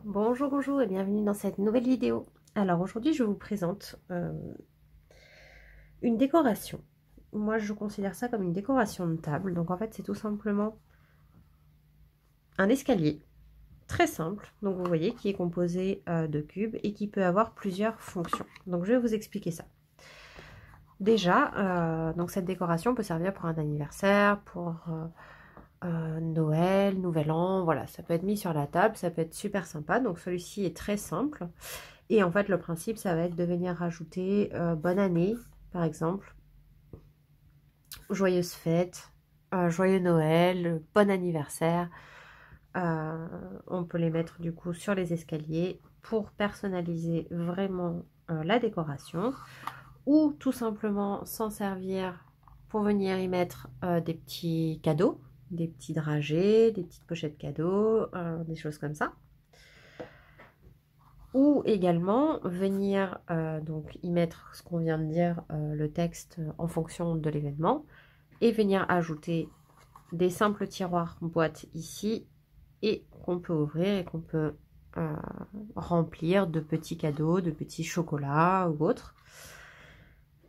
Bonjour, bonjour et bienvenue dans cette nouvelle vidéo. Alors aujourd'hui je vous présente une décoration. Moi je considère ça comme une décoration de table. Donc en fait c'est tout simplement un escalier très simple. Donc vous voyez qui est composé de cubes et qui peut avoir plusieurs fonctions. Donc je vais vous expliquer ça. Déjà, donc cette décoration peut servir pour un anniversaire, pour Noël, Nouvel An, voilà, ça peut être mis sur la table, ça peut être super sympa. Donc celui-ci est très simple. Et en fait, le principe, ça va être de venir rajouter bonne année, par exemple, joyeuse fête, joyeux Noël, bon anniversaire. On peut les mettre du coup sur les escaliers pour personnaliser vraiment la décoration ou tout simplement s'en servir pour venir y mettre des petits cadeaux, des petits dragées, des petites pochettes cadeaux, des choses comme ça. Ou également venir donc y mettre ce qu'on vient de dire, le texte en fonction de l'événement, et venir ajouter des simples tiroirs boîtes ici, et qu'on peut ouvrir et qu'on peut remplir de petits cadeaux, de petits chocolats ou autres.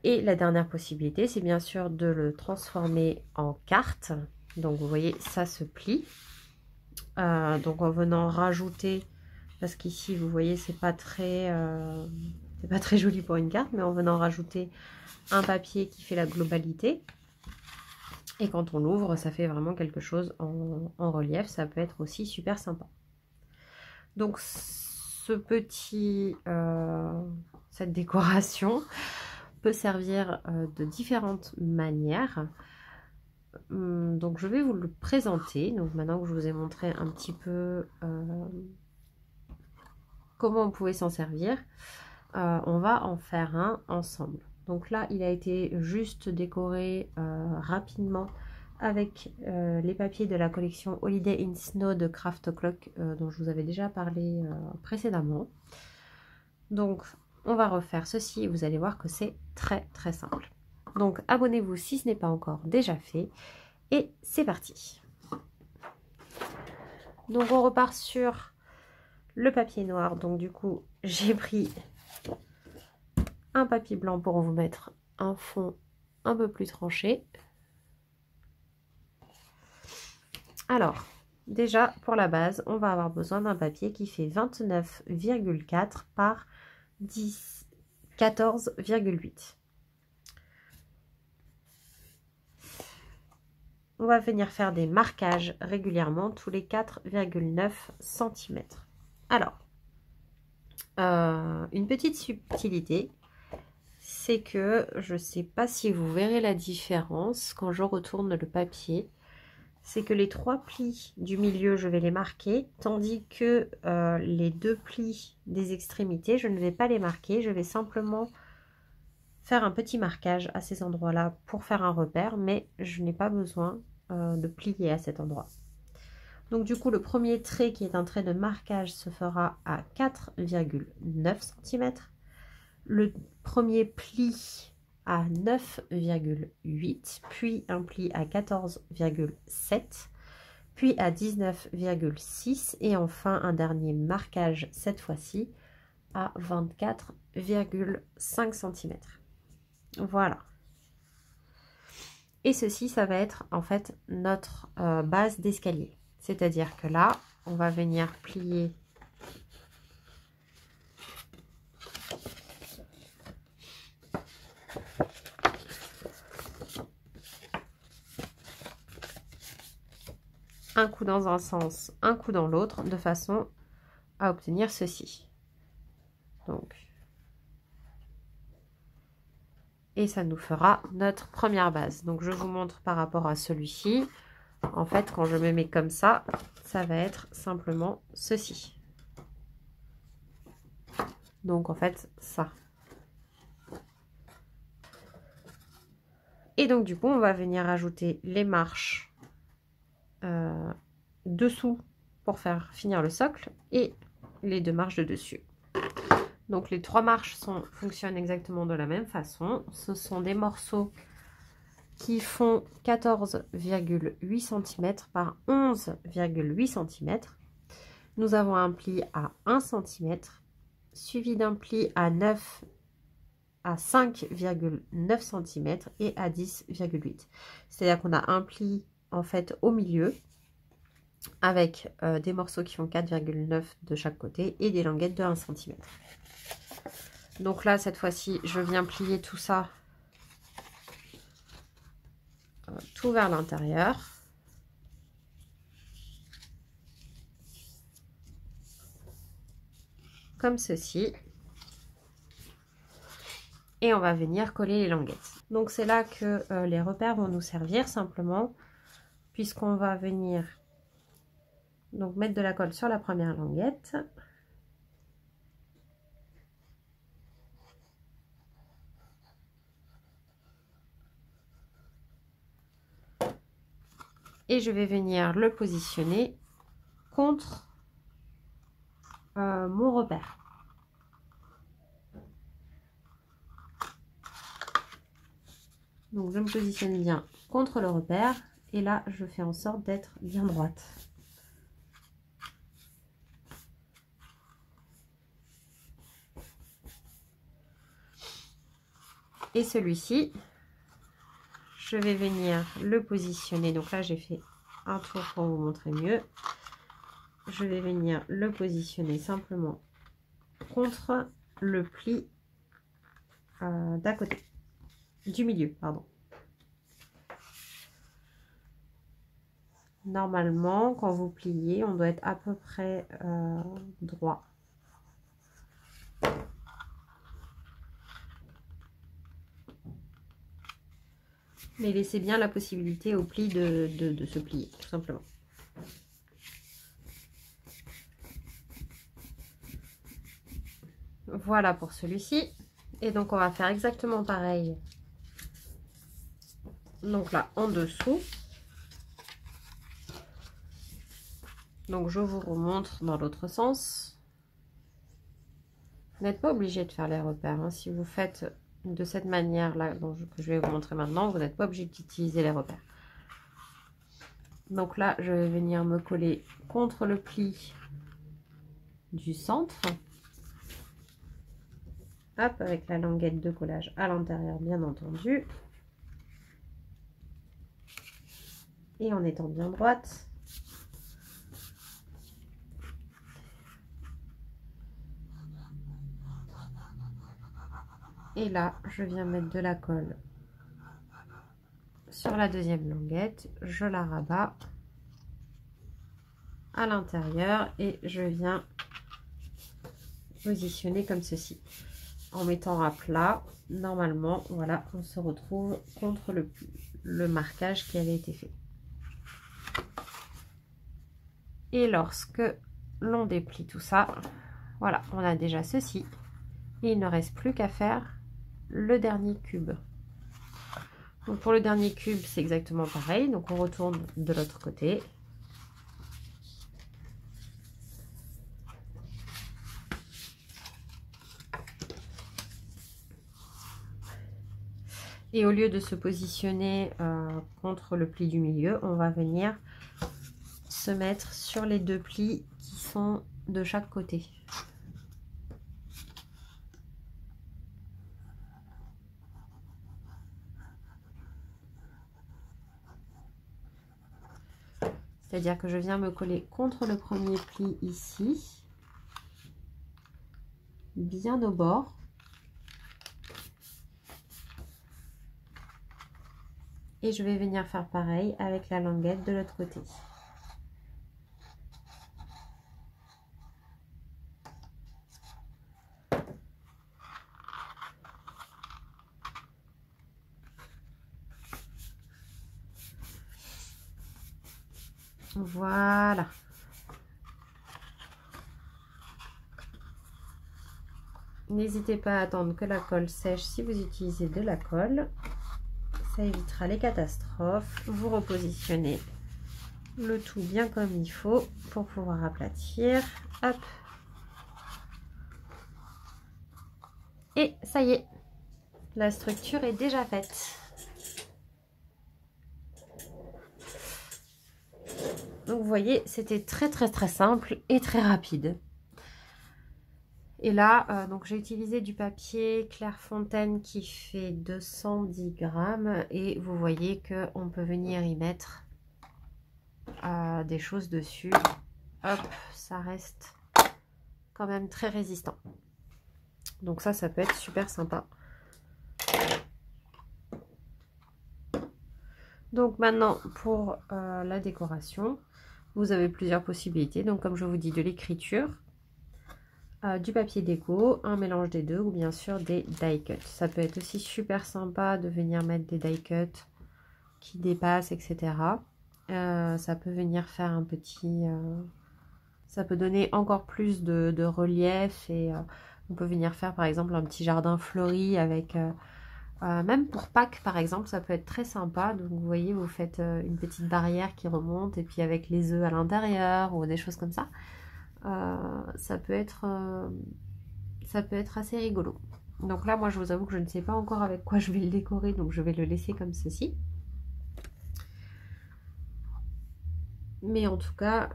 Et la dernière possibilité, c'est bien sûr de le transformer en carte. Donc vous voyez, ça se plie. Donc en venant rajouter, parce qu'ici vous voyez c'est pas très joli pour une carte, mais en venant rajouter un papier qui fait la globalité, et quand on l'ouvre ça fait vraiment quelque chose en relief. Ça peut être aussi super sympa. Donc cette décoration peut servir de différentes manières. Donc je vais vous le présenter. Donc maintenant que je vous ai montré un petit peu comment on pouvait s'en servir, on va en faire un ensemble. Donc là, il a été juste décoré rapidement avec les papiers de la collection Holiday in Snow de Craft Clock, dont je vous avais déjà parlé précédemment. Donc, on va refaire ceci et vous allez voir que c'est très très simple. Donc, abonnez-vous si ce n'est pas encore déjà fait. Et c'est parti. Donc, on repart sur le papier noir. Donc, du coup, j'ai pris un papier blanc pour vous mettre un fond un peu plus tranché. Alors, déjà, pour la base, on va avoir besoin d'un papier qui fait 29,4 par 14,8. On va venir faire des marquages régulièrement tous les 4,9 cm. Alors, une petite subtilité, c'est que je ne sais pas si vous verrez la différence quand je retourne le papier. C'est que les 3 plis du milieu, je vais les marquer, tandis que les 2 plis des extrémités, je ne vais pas les marquer. Je vais simplement faire un petit marquage à ces endroits-là pour faire un repère, mais je n'ai pas besoin de plier à cet endroit. Donc du coup, le premier trait qui est un trait de marquage se fera à 4,9 cm. Le premier pli à 9,8, puis un pli à 14,7, puis à 19,6 et enfin un dernier marquage cette fois-ci à 24,5 cm. Voilà. Et ceci, ça va être en fait notre base d'escalier. C'est-à-dire que là, on va venir plier un coup dans un sens, un coup dans l'autre, de façon à obtenir ceci. Donc, et ça nous fera notre première base. Donc, je vous montre par rapport à celui-ci. En fait, quand je me mets comme ça, ça va être simplement ceci. Donc, en fait, ça. Et donc, du coup, on va venir ajouter les marches dessous pour faire finir le socle et les 2 marches de dessus. Donc, les 3 marches fonctionnent exactement de la même façon. Ce sont des morceaux qui font 14,8 cm par 11,8 cm. Nous avons un pli à 1 cm, suivi d'un pli à 5,9 cm et à 10,8. C'est-à-dire qu'on a un pli en fait au milieu avec des morceaux qui font 4,9 de chaque côté et des languettes de 1 cm. Donc là, cette fois-ci, je viens plier tout ça tout vers l'intérieur. Comme ceci. Et on va venir coller les languettes. Donc c'est là que les repères vont nous servir simplement, puisqu'on va venir donc mettre de la colle sur la première languette. Et je vais venir le positionner contre mon repère. Donc je me positionne bien contre le repère et là je fais en sorte d'être bien droite. Et celui-ci, je vais venir le positionner. Donc là j'ai fait un tour pour vous montrer mieux. Je vais venir le positionner simplement contre le pli d'à côté, du milieu, pardon. Normalement, quand vous pliez, on doit être à peu près droit. Mais laissez bien la possibilité au pli de se plier, tout simplement. Voilà pour celui-ci. Et donc, on va faire exactement pareil. Donc là, en dessous. Donc, je vous remontre dans l'autre sens. Vous n'êtes pas obligé de faire les repères. Hein. Si vous faites de cette manière-là, que je vais vous montrer maintenant, vous n'êtes pas obligé d'utiliser les repères. Donc là, je vais venir me coller contre le pli du centre. Hop, avec la languette de collage à l'intérieur, bien entendu. Et en étant bien droite. Et là, je viens mettre de la colle sur la deuxième languette. Je la rabats à l'intérieur et je viens positionner comme ceci. En mettant à plat, normalement, voilà, on se retrouve contre le marquage qui avait été fait. Et lorsque l'on déplie tout ça, voilà, on a déjà ceci. Et il ne reste plus qu'à faire le dernier cube. Donc pour le dernier cube, c'est exactement pareil. Donc on retourne de l'autre côté. Et au lieu de se positionner contre le pli du milieu, on va venir se mettre sur les deux plis qui sont de chaque côté. C'est-à-dire que je viens me coller contre le premier pli ici, bien au bord. Et je vais venir faire pareil avec la languette de l'autre côté. Voilà. N'hésitez pas à attendre que la colle sèche si vous utilisez de la colle. Ça évitera les catastrophes. Vous repositionnez le tout bien comme il faut pour pouvoir aplatir. Hop. Et ça y est, la structure est déjà faite. Donc vous voyez, c'était très simple et très rapide. Et là, donc j'ai utilisé du papier Clairefontaine qui fait 210 grammes. Et vous voyez qu'on peut venir y mettre des choses dessus. Hop, ça reste quand même très résistant. Donc ça peut être super sympa. Donc maintenant, pour la décoration, vous avez plusieurs possibilités. Donc comme je vous dis, de l'écriture, du papier déco, un mélange des deux, ou bien sûr des die cuts. Ça peut être aussi super sympa de venir mettre des die cuts qui dépassent, etc. Ça peut venir faire un petit... ça peut donner encore plus de relief et on peut venir faire par exemple un petit jardin fleuri avec... même pour Pâques par exemple, ça peut être très sympa. Donc vous voyez, vous faites une petite barrière qui remonte et puis avec les œufs à l'intérieur ou des choses comme ça. Ça peut être assez rigolo. Donc là, moi je vous avoue que je ne sais pas encore avec quoi je vais le décorer, donc je vais le laisser comme ceci. Mais en tout cas,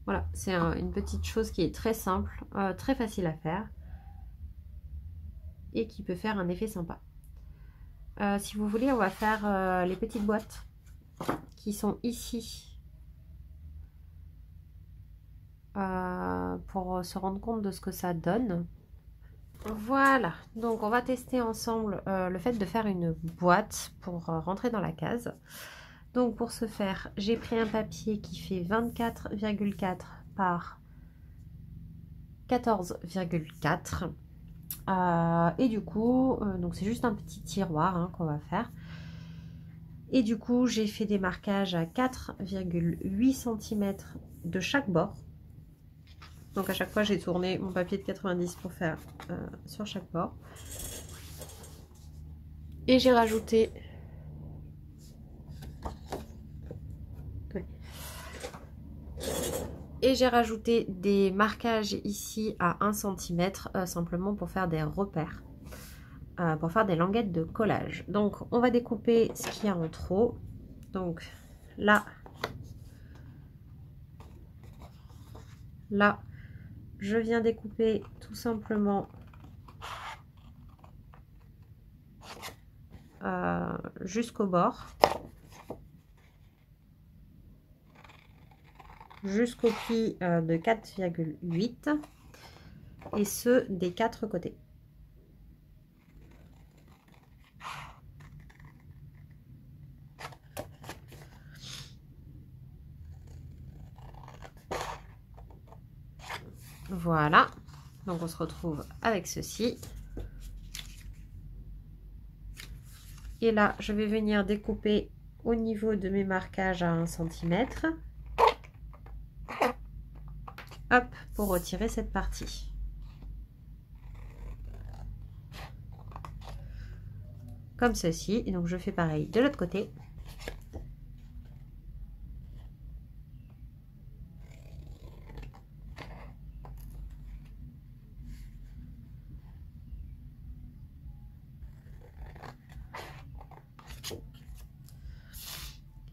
voilà, c'est une petite chose qui est très simple, très facile à faire et qui peut faire un effet sympa. Si vous voulez, on va faire les petites boîtes qui sont ici pour se rendre compte de ce que ça donne. Voilà, donc on va tester ensemble le fait de faire une boîte pour rentrer dans la case. Donc pour ce faire, j'ai pris un papier qui fait 24,4 par 14,4. Et du coup, donc c'est juste un petit tiroir qu'on va faire. Et du coup, j'ai fait des marquages à 4,8 cm de chaque bord. Donc à chaque fois, j'ai tourné mon papier de 90 pour faire sur chaque bord. Et j'ai rajouté... Et j'ai rajouté des marquages ici à 1 cm, simplement pour faire des repères. Pour faire des languettes de collage. Donc on va découper ce qu'il y a en trop. Donc là, je viens découper tout simplement jusqu'au bord, jusqu'au pli de 4,8 et ce des 4 côtés. Voilà, donc on se retrouve avec ceci. Et là, je vais venir découper au niveau de mes marquages à 1 cm. Hop, pour retirer cette partie. Comme ceci. Et donc je fais pareil de l'autre côté.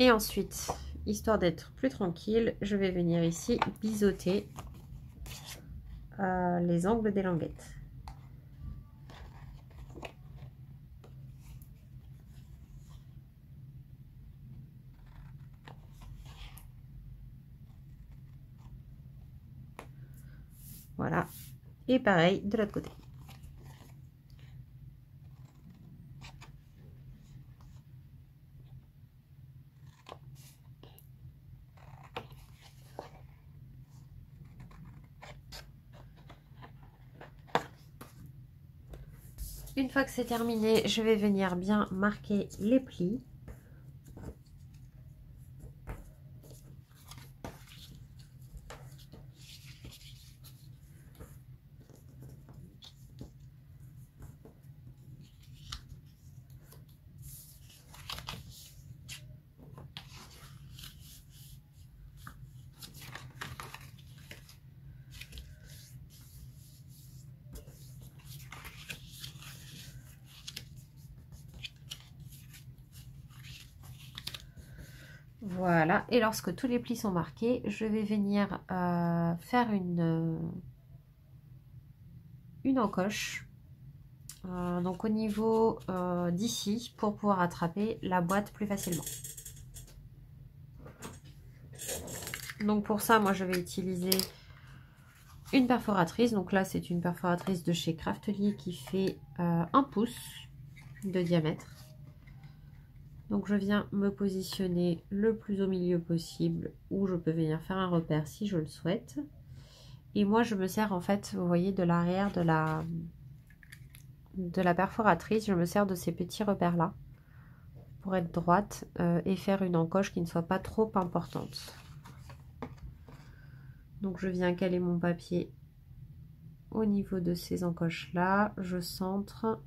Et ensuite, histoire d'être plus tranquille, je vais venir ici biseauter les angles des languettes. Voilà. Et pareil de l'autre côté. Une fois que c'est terminé, je vais venir bien marquer les plis. Voilà, et lorsque tous les plis sont marqués, je vais venir faire une encoche. Donc au niveau d'ici, pour pouvoir attraper la boîte plus facilement. Donc pour ça, moi je vais utiliser une perforatrice. Donc là, c'est une perforatrice de chez Craftelier qui fait 1 pouce de diamètre. Donc je viens me positionner le plus au milieu possible, où je peux venir faire un repère si je le souhaite. Et moi je me sers en fait, vous voyez, de l'arrière de la perforatrice, je me sers de ces petits repères là pour être droite et faire une encoche qui ne soit pas trop importante. Donc je viens caler mon papier au niveau de ces encoches là, je centre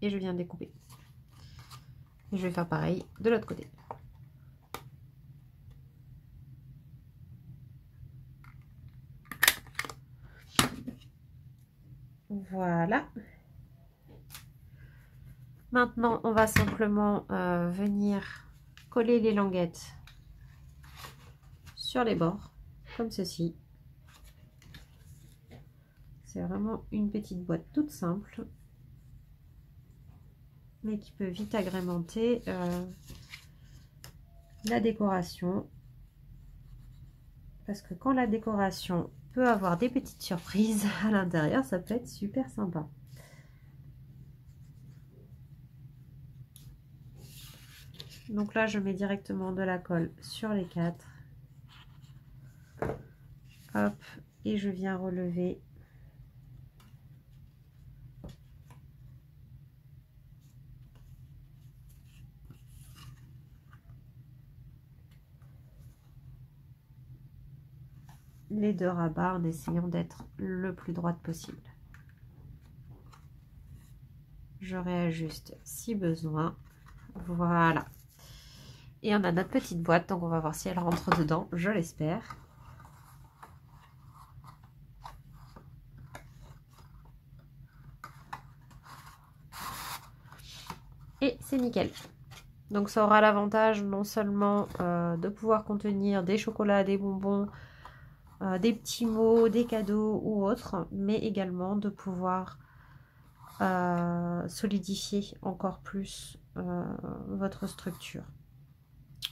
et je viens découper. Et je vais faire pareil de l'autre côté. Voilà. Maintenant, on va simplement venir coller les languettes sur les bords, comme ceci. C'est vraiment une petite boîte toute simple, mais qui peut vite agrémenter la décoration. Parce que quand la décoration peut avoir des petites surprises à l'intérieur, ça peut être super sympa. Donc là, je mets directement de la colle sur les 4. Hop, et je viens relever les 2 rabats en essayant d'être le plus droite possible. Je réajuste si besoin. Voilà. Et on a notre petite boîte, donc on va voir si elle rentre dedans, je l'espère. Et c'est nickel. Donc ça aura l'avantage non seulement de pouvoir contenir des chocolats, des bonbons, des petits mots, des cadeaux ou autres, mais également de pouvoir solidifier encore plus votre structure.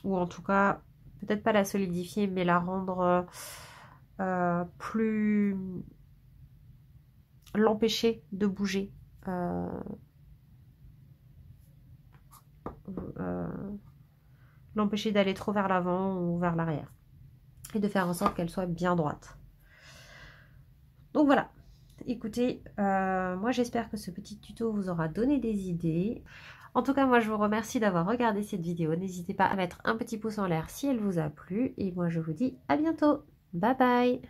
Ou en tout cas, peut-être pas la solidifier, mais la rendre plus... l'empêcher de bouger. L'empêcher d'aller trop vers l'avant ou vers l'arrière. Et de faire en sorte qu'elle soit bien droite. Donc voilà. Écoutez, moi j'espère que ce petit tuto vous aura donné des idées. En tout cas, moi je vous remercie d'avoir regardé cette vidéo. N'hésitez pas à mettre un petit pouce en l'air si elle vous a plu. Et moi je vous dis à bientôt. Bye bye.